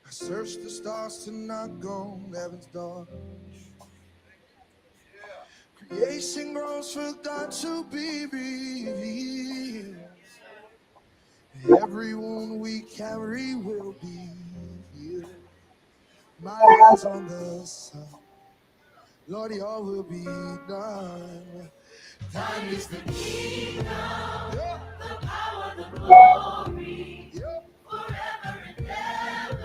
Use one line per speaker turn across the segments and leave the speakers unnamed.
I search the stars to knock on heaven's door. Creation grows for God to be revealed. Every wound we carry will be healed. My eyes on the sun, Lord, your will be done. Thine is the kingdom, yeah, the power, the glory, yeah, forever and ever.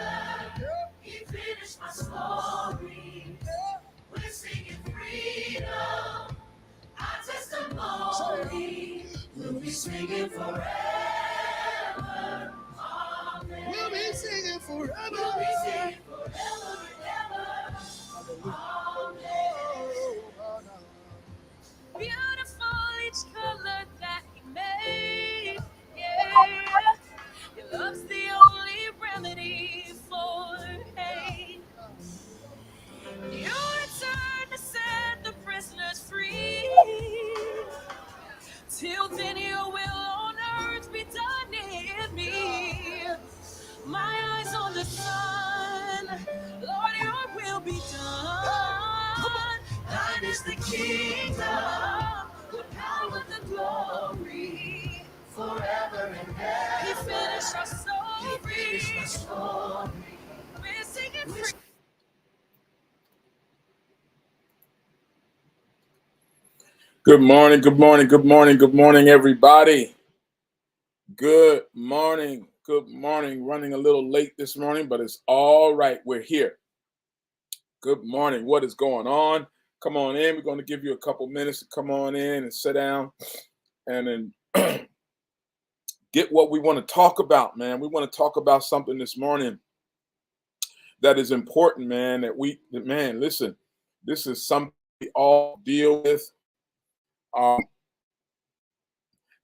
Yeah. He finished my story. Yeah. We're singing freedom, our testimony. We'll be singing forever. Amen. We'll be singing forever. We'll be singing forever and ever. Amen. Beautiful each color that he made. Yeah. Your love's the only remedy for hate. You return to set the prisoners free. Till then your will on earth be done in me. My eyes on the sun, Lord, your will be done. Thine is the kingdom, the power, the glory, forever and ever. He finished our story. He finished my story. We're singing free. Good morning, good morning, good morning, good morning, everybody. Good morning, good morning. Running a little late this morning, but it's all right. We're here. Good morning. What is going on? Come on in. We're going to give you a couple minutes to come on in and sit down and then get what we want to talk about, man. We want to talk about something this morning that is important, man, listen, this is something we all deal with.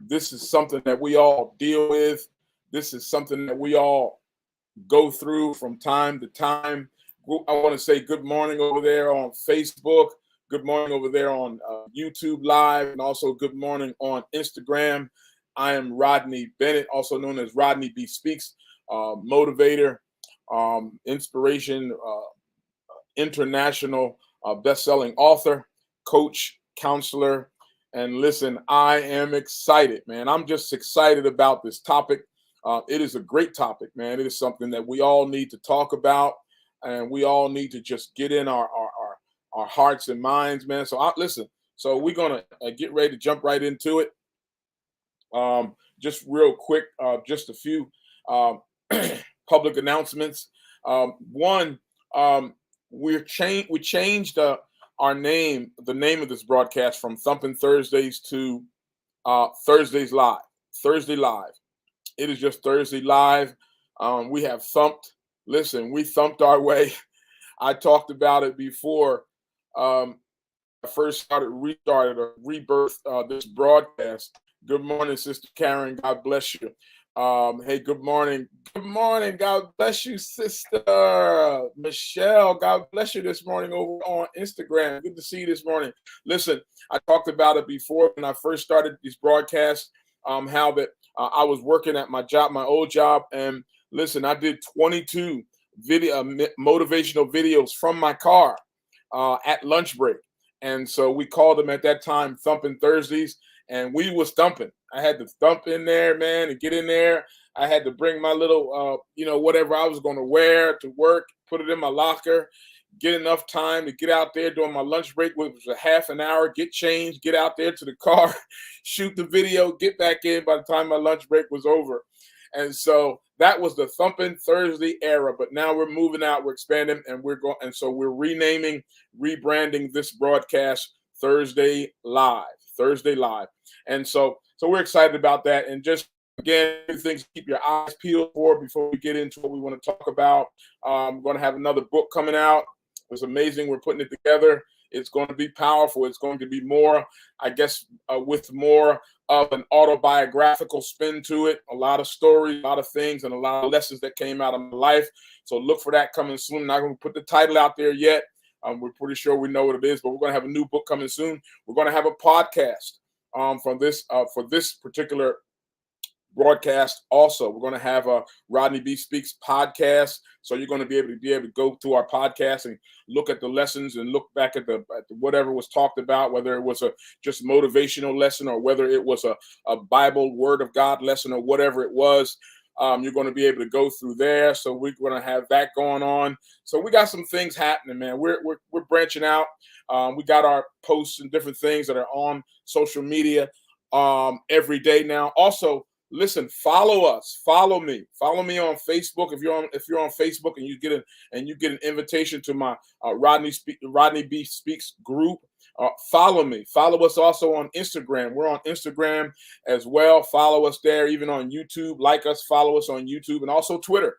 This is something that we all deal with. This is something that we all go through from time to time. I want to say good morning over there on Facebook. Good morning over there on YouTube Live, and also good morning on Instagram. I am Rodney Bennett, also known as Rodney B. Speaks, motivator, inspiration, international best-selling author, coach, counselor. And listen, I am excited, man. I'm just excited about this topic. It is a great topic, man. It is something that we all need to talk about, and we all need to just get in our hearts and minds, man. So listen, so we're going to get ready to jump right into it. Just real quick, just a few public announcements. One, we changed our name, the name of this broadcast from Thumping Thursdays to Thursdays Live. Thursday Live. It is just Thursday Live. We have thumped. Listen, we thumped our way. I talked about it before I first restarted or rebirthed this broadcast. Good morning, Sister Karen. God bless you. Hey, good morning. Good morning. God bless you, Sister Michelle. God bless you this morning over on Instagram. Good to see you this morning. Listen, I talked about it before when I first started these broadcasts, how that I was working at my job, my old job. And listen, I did 22 motivational videos from my car at lunch break. And so we called them at that time Thumping Thursdays. And we was thumping. I had to thump in there, man, and get in there. I had to bring my little, whatever I was going to wear to work, put it in my locker, get enough time to get out there during my lunch break, which was a half an hour, get changed, get out there to the car, shoot the video, get back in by the time my lunch break was over. And so that was the Thumping Thursday era. But now we're moving out, we're expanding, and so we're renaming, rebranding this broadcast Thursday Live. And so we're excited about that. And just, again, things to keep your eyes peeled for before we get into what we want to talk about. We're going to have another book coming out. It's amazing. We're putting it together. It's going to be powerful. It's going to be more, I guess, with more of an autobiographical spin to it. A lot of stories, a lot of things, and a lot of lessons that came out of my life. So look for that coming soon. I'm not going to put the title out there yet. We're pretty sure we know what it is, but we're going to have a new book coming soon. We're going to have a podcast for this particular broadcast. Also, we're going to have a Rodney B Speaks podcast. So you're going to be able to go through our podcast and look at the lessons and look back at the whatever was talked about, whether it was a just motivational lesson or whether it was a Bible Word of God lesson or whatever it was. You're going to be able to go through there. So we're going to have that going on. So we got some things happening, man. We're branching out. We got our posts and different things that are on social media every day now. Also, listen, follow us, follow me on Facebook. If you're on Facebook and you get an invitation to my Rodney B Speaks group, follow me. Follow us also on Instagram. We're on Instagram as well. Follow us there, even on YouTube. Like us, follow us on YouTube, and also Twitter.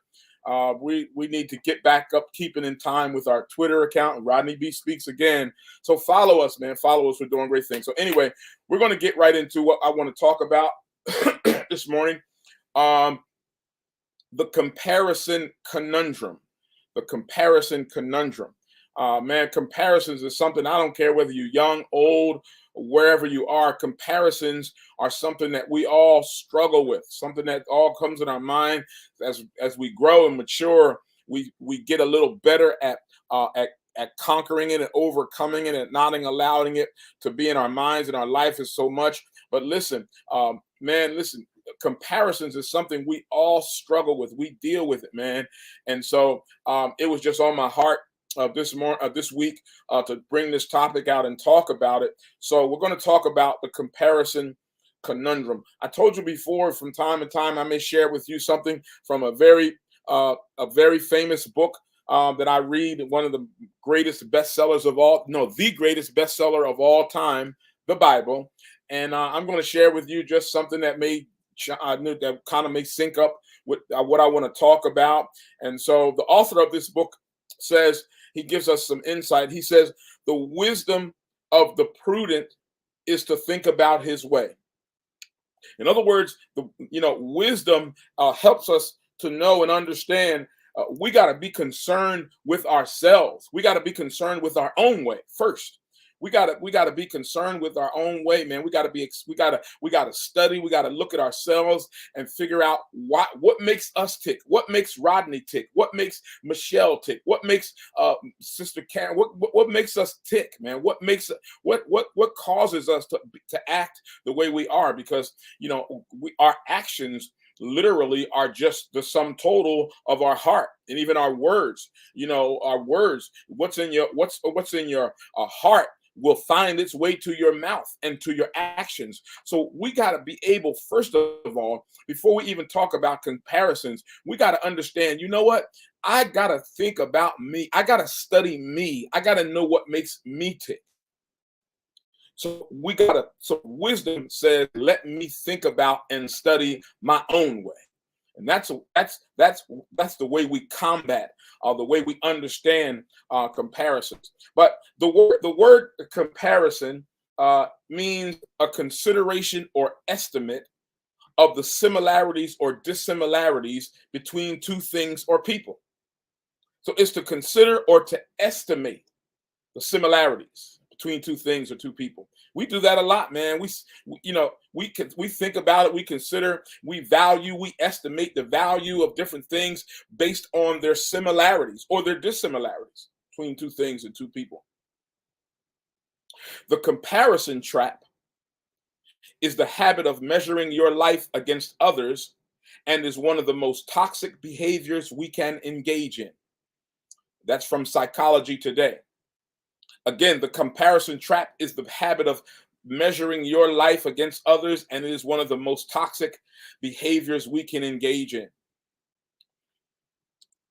We need to get back up, keeping in time with our Twitter account, Rodney B Speaks again. So follow us, man. Follow us. We're doing great things. So anyway, we're going to get right into what I want to talk about this morning. The comparison conundrum. The comparison conundrum. Man, comparisons is something, I don't care whether you're young, old, wherever you are. Comparisons are something that we all struggle with, something that all comes in our mind as we grow and mature. We get a little better at conquering it and overcoming it and not allowing it to be in our minds and our life is so much. But listen, listen, comparisons is something we all struggle with. We deal with it, man. And so it was just on my heart this week to bring this topic out and talk about it. So we're going to talk about the comparison conundrum. I told you before, from time to time, I may share with you something from a very famous book that I read, one of the greatest bestsellers the greatest bestseller of all time, the Bible. And I'm going to share with you just something that that kind of may sync up with what I want to talk about. And so the author of this book says, he gives us some insight. He says, the wisdom of the prudent is to think about his way. In other words, wisdom helps us to know and understand. We got to be concerned with ourselves. We got to be concerned with our own way first. We got to be concerned with our own way, man. We got to study. We got to look at ourselves and figure out what makes us tick, what makes Rodney tick, what makes Michelle tick, what makes Sister Karen, what makes us tick, man. What causes us to act the way we are, because our actions literally are just the sum total of our heart, and even our words. Our words, what's in your heart will find its way to your mouth and to your actions. So we got to be able, first of all, before we even talk about comparisons, we got to understand, you know what? I got to think about me. I got to study me. I got to know what makes me tick. So wisdom says, let me think about and study my own way. And that's the way we combat, the way we understand comparisons. But the word comparison means a consideration or estimate of the similarities or dissimilarities between two things or people. So it's to consider or to estimate the similarities between two things or two people. We do that a lot, man. We think about it, we consider, we value, we estimate the value of different things based on their similarities or their dissimilarities between two things and two people. The comparison trap is the habit of measuring your life against others and is one of the most toxic behaviors we can engage in. That's from Psychology Today. Again, the comparison trap is the habit of measuring your life against others, and it is one of the most toxic behaviors we can engage in.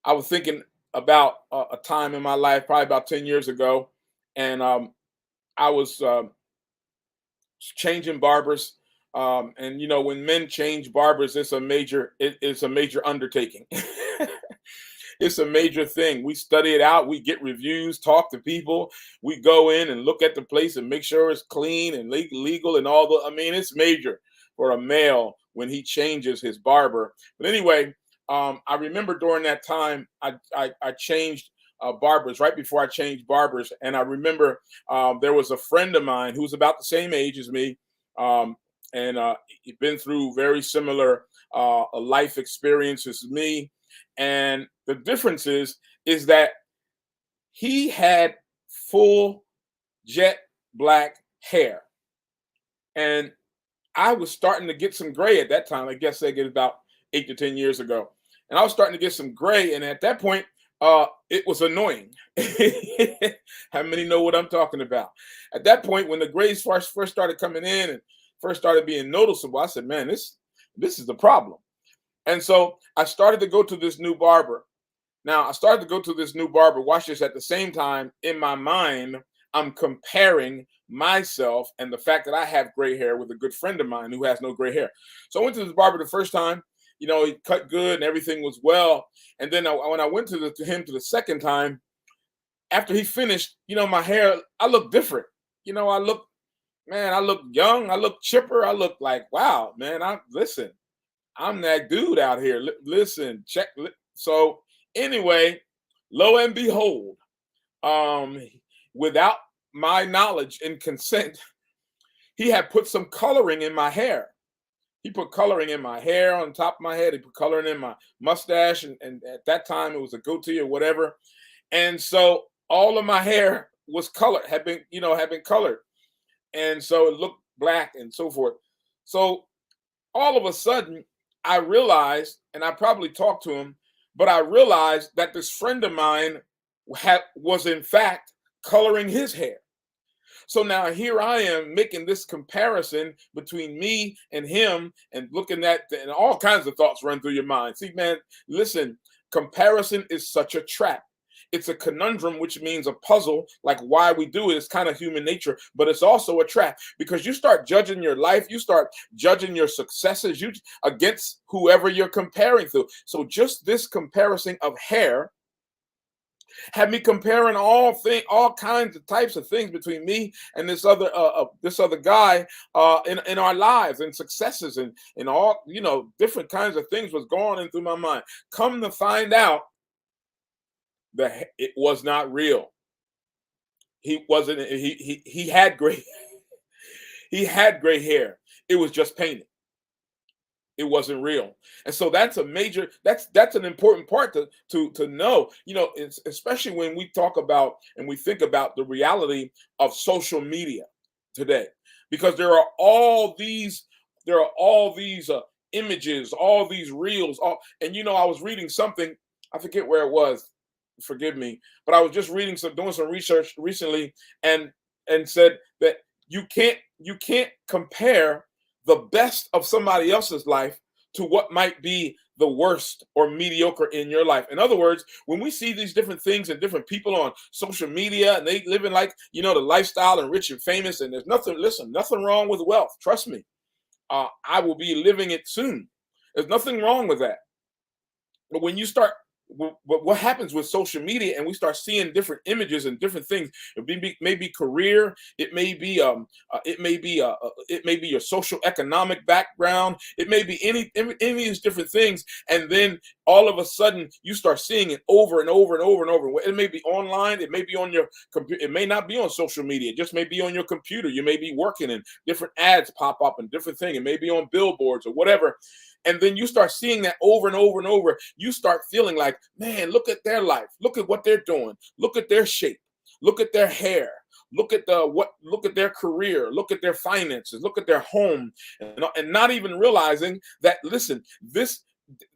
I was thinking about a time in my life, probably about 10 years ago, and I was changing barbers. And when men change barbers, it's a major undertaking. It's a major thing. We study it out. We get reviews, talk to people. We go in and look at the place and make sure it's clean and legal and all it's major for a male when he changes his barber. But anyway, I remember during that time, I changed barbers right before I changed barbers. And I remember there was a friend of mine who was about the same age as me. And he'd been through very similar a life experience as me. And the difference is that he had full jet black hair. And I was starting to get some gray at that time. I guess I get about 8 to 10 years ago. And I was starting to get some gray. And at that point, it was annoying. How many know what I'm talking about? At that point, when the grays first started coming in and first started being noticeable, I said, man, this is the problem. And so I started to go to this new barber. Now, I started to go to this new barber. Watch this. At the same time, in my mind, I'm comparing myself and the fact that I have gray hair with a good friend of mine who has no gray hair. So I went to this barber the first time. He cut good and everything was well. And then when I went to him the second time, after he finished, my hair, I look different. I look young. I look chipper. I look like, wow, man, I'm that dude out here. Listen, check. So anyway, lo and behold, without my knowledge and consent, he had put some coloring in my hair. He put coloring in my hair on top of my head. He put coloring in my mustache. And at that time, it was a goatee or whatever. And so all of my hair was colored, had been colored. And so it looked black and so forth. So all of a sudden, I realized, and I probably talked to him, but I realized that this friend of mine was in fact coloring his hair. So now here I am making this comparison between me and him and looking at, and all kinds of thoughts run through your mind. See, man, listen, comparison is such a trap. It's a conundrum, which means a puzzle, like why we do it. It's kind of human nature, but it's also a trap because you start judging your life. You start judging your successes against whoever you're comparing to. So just this comparison of hair had me comparing all kinds of types of things between me and this other guy in our lives and successes and all different kinds of things was going in through my mind. Come to find out that it was not real. He wasn't. He had gray. He had gray hair. It was just painted. It wasn't real. And so that's an important part to know, especially when we talk about and we think about the reality of social media today, because there are all these images, all these reels, and I was reading something, I forget where it was, forgive me, but I was just doing some research recently and said that you can't compare the best of somebody else's life to what might be the worst or mediocre in your life. In other words, when we see these different things and different people on social media and they living like, the lifestyle and rich and famous, and there's nothing wrong with wealth. Trust me. I will be living it soon. There's nothing wrong with that. But when you start, what happens with social media and we start seeing different images and different things, it may be career, it may be your social economic background, it may be any of these different things, and then all of a sudden you start seeing it over and over and over and over. It may be online, it may be on your computer, it may not be on social media, it just may be on your computer. You may be working and different ads pop up and different things. It may be on billboards or whatever. And then you start seeing that over and over and over. You start feeling like, man, look at their life. Look at what they're doing. Look at their shape. Look at their hair. Look at their career. Look at their finances. Look at their home. And not even realizing that, listen,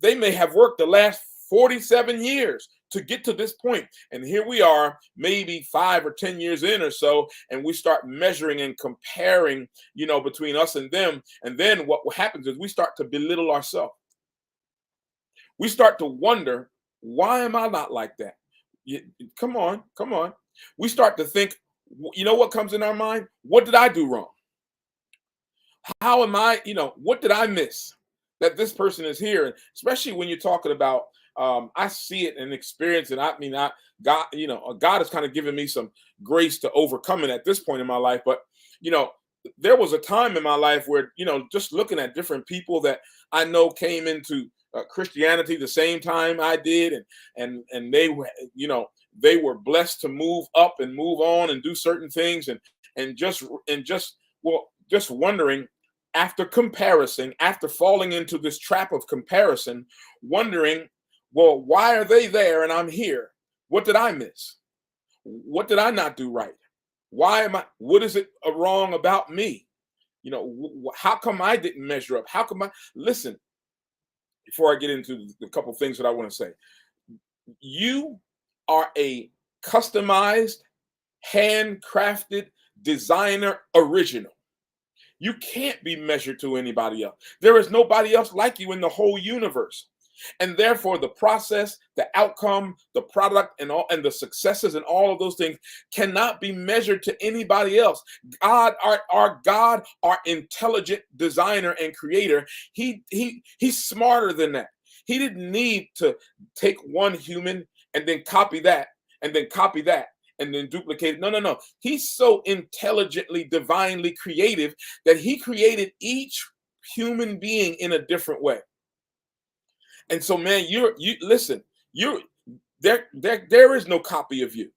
they may have worked the last 47 years to get to this point. And here we are, maybe 5 or 10 years in or so, and we start measuring and comparing, between us and them. And then what happens is we start to belittle ourselves. We start to wonder, why am I not like that? Come on. We start to think, what comes in our mind? What did I do wrong? How am I, what did I miss that this person is here? And especially when you're talking about, I see it and experience it. God has kind of given me some grace to overcome it at this point in my life. But, there was a time in my life where, just looking at different people that I know came into Christianity the same time I did. And they were, they were blessed to move up and move on and do certain things. And just wondering, after comparison, after falling into this trap of comparison, wondering, well, why are they there and I'm here? What did I miss? What did I not do right? Why am I, what is it wrong about me? You know, how come I didn't measure up? How come listen, before I get into the couple things that I want to say, you are a customized, handcrafted designer original. You can't be measured to anybody else. There is nobody else like you in the whole universe. And therefore, the process, the outcome, the product, and all, and the successes, and all of those things cannot be measured to anybody else. God, our God, our intelligent designer and creator, he's smarter than that. He didn't need to take one human and then copy that, and then copy that, and then duplicate it. No, no, no. He's so intelligently, divinely creative that he created each human being in a different way. And so, man, you listen, there is no copy of you.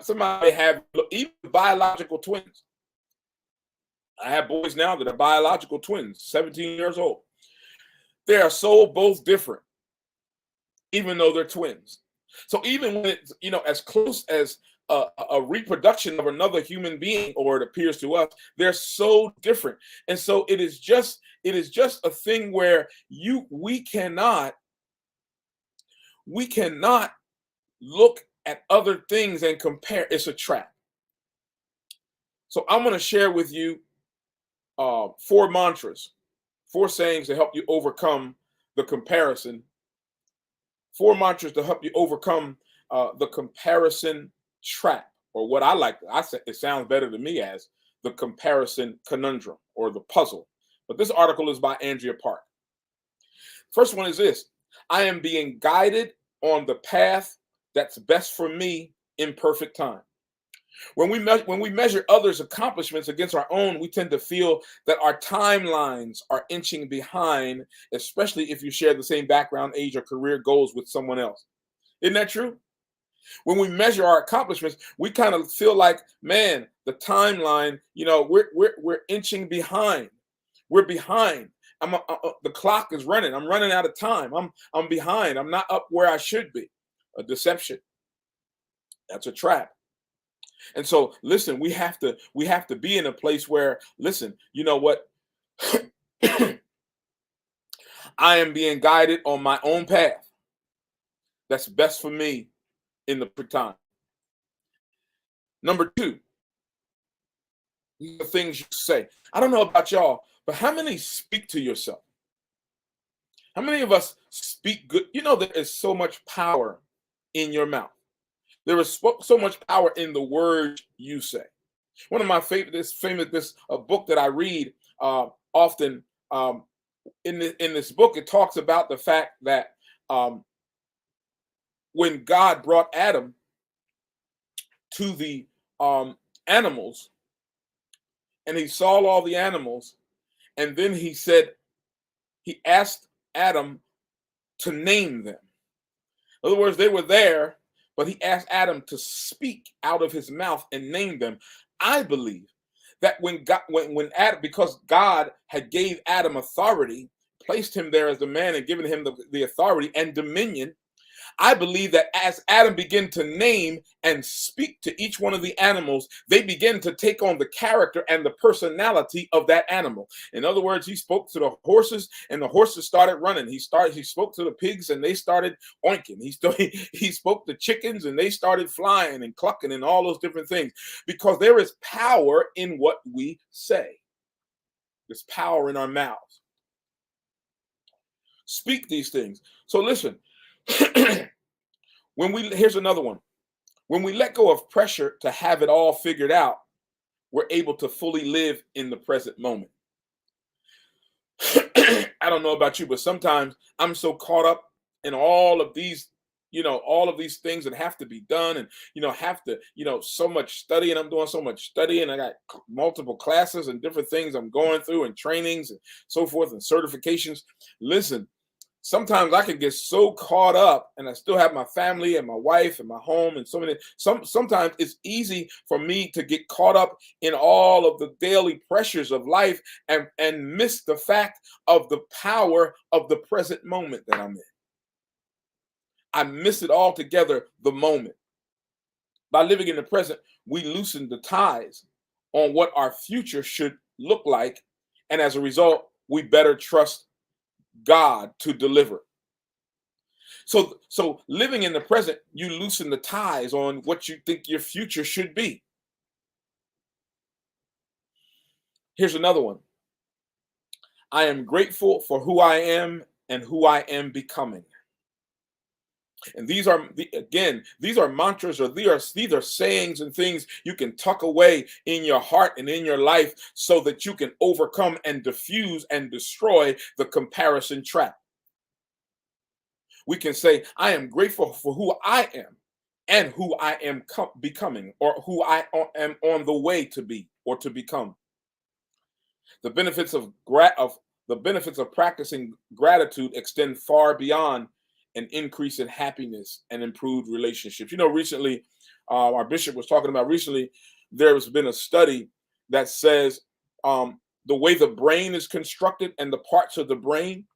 Somebody have even biological twins. I have boys now that are biological twins, 17 years old. They are so both different, even though they're twins. So even when it's, you know, as close as a reproduction of another human being, or it appears to us, they're so different. And so it is just a thing where we cannot look at other things and compare. It's a trap. So I'm going to share with you 4 mantras, 4 sayings to help you overcome the comparison. 4 mantras to help you overcome the comparison trap, or what I say, it sounds better to me as the comparison conundrum or the puzzle. But this article is by Andrea Park. First one is this: I am being guided on the path that's best for me in perfect time. When we measure others' accomplishments against our own, we tend to feel that our timelines are inching behind, especially if you share the same background, age, or career goals with someone else. Isn't that true? When we measure our accomplishments, we kind of feel like, man, the timeline, you know, we're inching behind. We're behind. The clock is running. I'm running out of time. I'm behind. I'm not up where I should be. A deception. That's a trap. And so, listen, we have to be in a place where, listen, you know what? I am being guided on my own path that's best for me in the time. Number 2, these are things you say. I don't know about y'all, but how many speak to yourself? How many of us speak good? You know, there is so much power in your mouth. There is so much power in the words you say. One of my favorites, a book that I read often. In this book, it talks about the fact that when God brought Adam to the animals, and he saw all the animals, and then he asked Adam to name them. In other words, they were there, but he asked Adam to speak out of his mouth and name them. I believe that when Adam, because God had gave Adam authority, placed him there as the man and given him the authority and dominion, I believe that as Adam began to name and speak to each one of the animals, they began to take on the character and the personality of that animal. In other words, he spoke to the horses, and the horses started running. He spoke to the pigs, and they started oinking. He spoke to chickens, and they started flying and clucking and all those different things, because there is power in what we say. There's power in our mouths. Speak these things. So listen. Here's another one. When we let go of pressure to have it all figured out, we're able to fully live in the present moment. I don't know about you, but sometimes I'm so caught up in all of these things that have to be done, and so much study, and I'm doing so much study, and I got multiple classes and different things I'm going through, and trainings and so forth, and certifications. Listen, Sometimes I can get so caught up, and I still have my family and my wife and my home and so many. Sometimes it's easy for me to get caught up in all of the daily pressures of life and miss the fact of the power of the present moment that I'm in. I miss it altogether, the moment. By living in the present, we loosen the ties on what our future should look like, and as a result, we better trust God to deliver. So living in the present, you loosen the ties on what you think your future should be. Here's another one. I am grateful for who I am and who I am becoming. And these are mantras, or these are sayings and things you can tuck away in your heart and in your life so that you can overcome and diffuse and destroy the comparison trap. We can say, I am grateful for who I am and who I am becoming, or who I am on the way to be or to become. The benefits of practicing gratitude extend far beyond an increase in happiness and improved relationships. Recently, our bishop was talking about there's been a study that says the way the brain is constructed and the parts of the brain,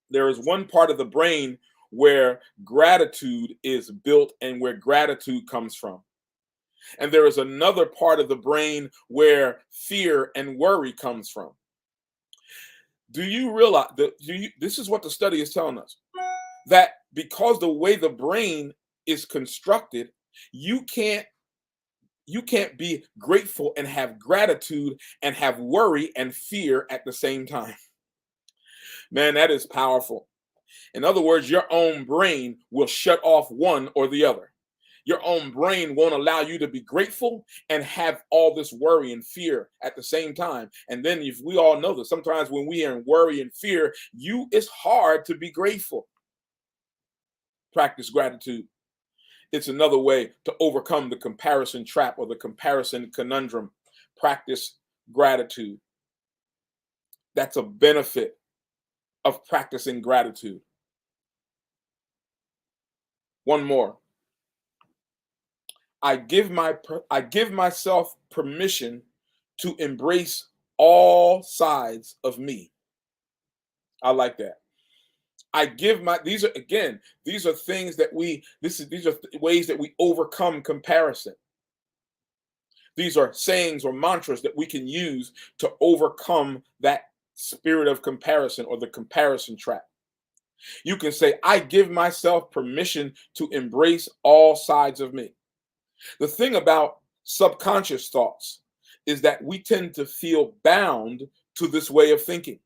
there is one part of the brain where gratitude is built and where gratitude comes from. And there is another part of the brain where fear and worry comes from. Do you realize that this is what the study is telling us? That because the way the brain is constructed, you can't be grateful and have gratitude and have worry and fear at the same time. Man, that is powerful. In other words, your own brain will shut off one or the other. Your own brain won't allow you to be grateful and have all this worry and fear at the same time. And then, if we all know that sometimes when we are in worry and fear, it's hard to be grateful. Practice gratitude. It's another way to overcome the comparison trap or the comparison conundrum. Practice gratitude. That's a benefit of practicing gratitude. One more. I give myself permission to embrace all sides of me. I like that. These are things that these are ways that we overcome comparison. These are sayings or mantras that we can use to overcome that spirit of comparison or the comparison trap. You can say, I give myself permission to embrace all sides of me. The thing about subconscious thoughts is that we tend to feel bound to this way of thinking.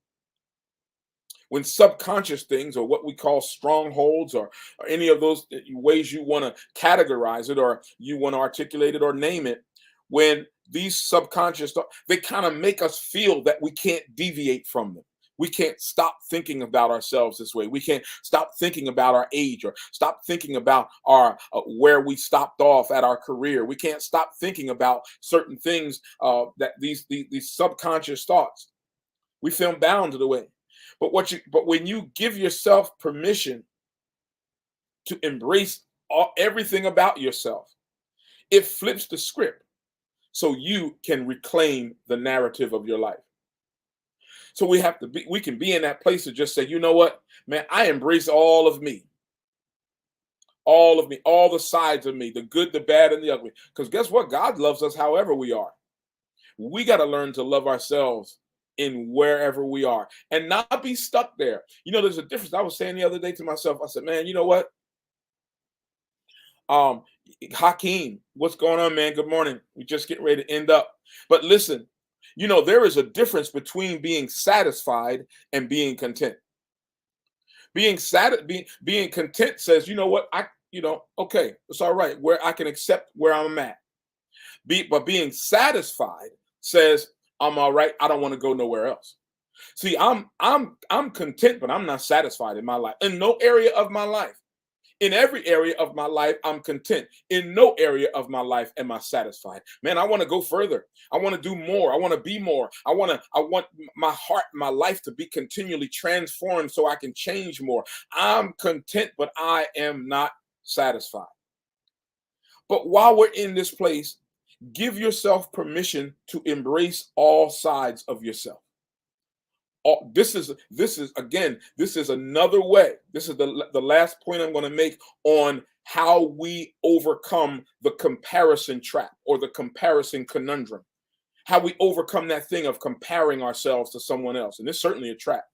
When subconscious things, or what we call strongholds, or any of those ways you want to categorize it, or you want to articulate it or name it, when these subconscious thoughts, they kind of make us feel that we can't deviate from them. We can't stop thinking about ourselves this way. We can't stop thinking about our age, or stop thinking about our where we stopped off at our career. We can't stop thinking about certain things that these subconscious thoughts. We feel bound to the way. But when you give yourself permission to embrace everything about yourself, it flips the script so you can reclaim the narrative of your life. So we can be in that place to just say, you know what, man, I embrace all of me. All of me, all the sides of me, the good, the bad, and the ugly. Because guess what? God loves us however we are. We got to learn to love ourselves in wherever we are and not be stuck there. There's a difference. I was saying the other day to myself, I said, man, you know what? Hakeem, what's going on, man? Good morning. We just getting ready to end up. But listen, there is a difference between being satisfied and being content. Being content says, you know what, okay, it's all right, where I can accept where I'm at. But being satisfied says, I'm all right, I don't want to go nowhere else. See, I'm content, but I'm not satisfied in my life, in no area of my life. In every area of my life, I'm content. In no area of my life am I satisfied. Man, I want to go further. I want to do more. I want to be more. I want my heart, my life to be continually transformed so I can change more. I'm content, but I am not satisfied. But while we're in this place, give yourself permission to embrace all sides of yourself. This is another way. This is the last point I'm going to make on how we overcome the comparison trap or the comparison conundrum. How we overcome that thing of comparing ourselves to someone else. And it's certainly a trap.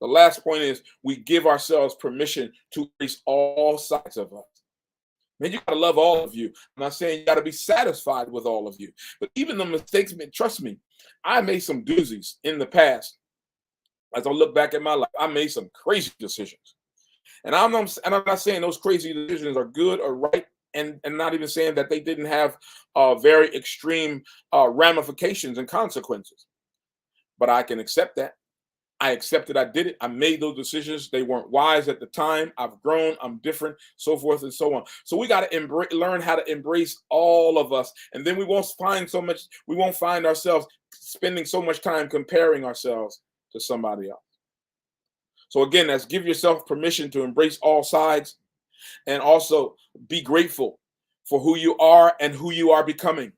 The last point is we give ourselves permission to embrace all sides of us. Man, you gotta love all of you. I'm not saying you gotta be satisfied with all of you, but even the mistakes, man, trust me, I made some doozies in the past. As I look back at my life, I made some crazy decisions. And I'm not saying those crazy decisions are good or right, and not even saying that they didn't have very extreme ramifications and consequences. But I can accept that. I accepted I did it. I made those decisions. They weren't wise at the time. I've grown. I'm different, so forth and so on. So we got to learn how to embrace all of us. And then we won't find ourselves spending so much time comparing ourselves to somebody else. So again, that's give yourself permission to embrace all sides and also be grateful for who you are and who you are becoming.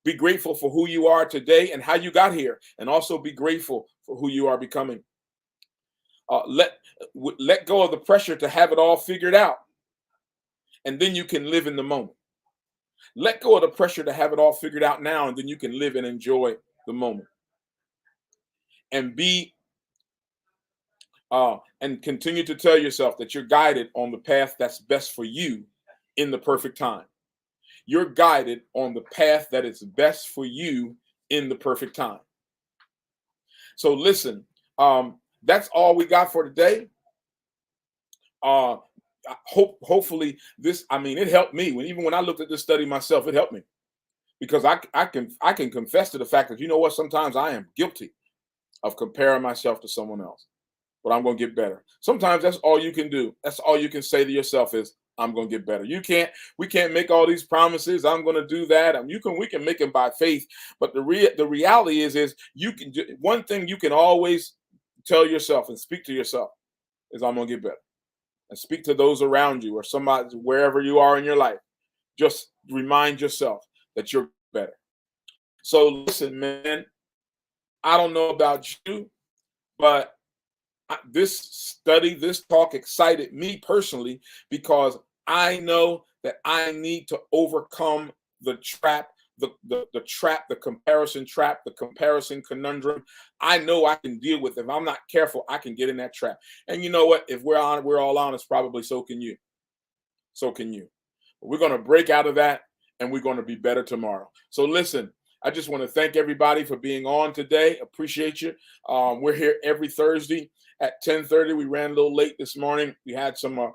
Be grateful for who you are today and how you got here, and also be grateful for who you are becoming. Let go of the pressure to have it all figured out, and then you can live in the moment. Let go of the pressure to have it all figured out now, and then you can live and enjoy the moment. And and continue to tell yourself that you're guided on the path that's best for you in the perfect time. You're guided on the path that is best for you in the perfect time. So listen, that's all we got for today. Hopefully this, it helped me. Even when I looked at this study myself, it helped me because I can confess to the fact that, you know what, sometimes I am guilty of comparing myself to someone else, but I'm going to get better. Sometimes that's all you can do. That's all you can say to yourself is, I'm going to get better. We can't make all these promises. I'm going to do that. We can make them by faith. But the reality is one thing you can always tell yourself and speak to yourself is, I'm going to get better. And speak to those around you or somebody, wherever you are in your life. Just remind yourself that you're better. So listen, man, I don't know about you, but this talk excited me personally because I know that I need to overcome the trap, the comparison trap, the comparison conundrum. I know I can deal with it. If I'm not careful, I can get in that trap. And you know what? If we're all honest, probably so can you. So can you. We're going to break out of that, and we're going to be better tomorrow. So listen, I just want to thank everybody for being on today. Appreciate you. We're here every Thursday at 10:30. We ran a little late this morning. We had some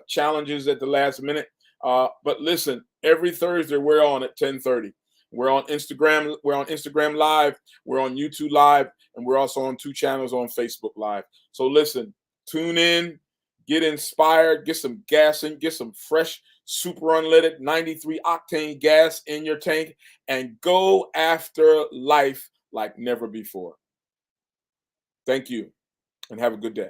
challenges at the last minute. But listen, every Thursday we're on at 10:30. We're on Instagram. We're on Instagram Live. We're on YouTube Live, and we're also on 2 channels on Facebook Live. So listen, tune in, get inspired, get some gas in, get some fresh, super unleaded 93 octane gas in your tank, and go after life like never before. Thank you, and have a good day.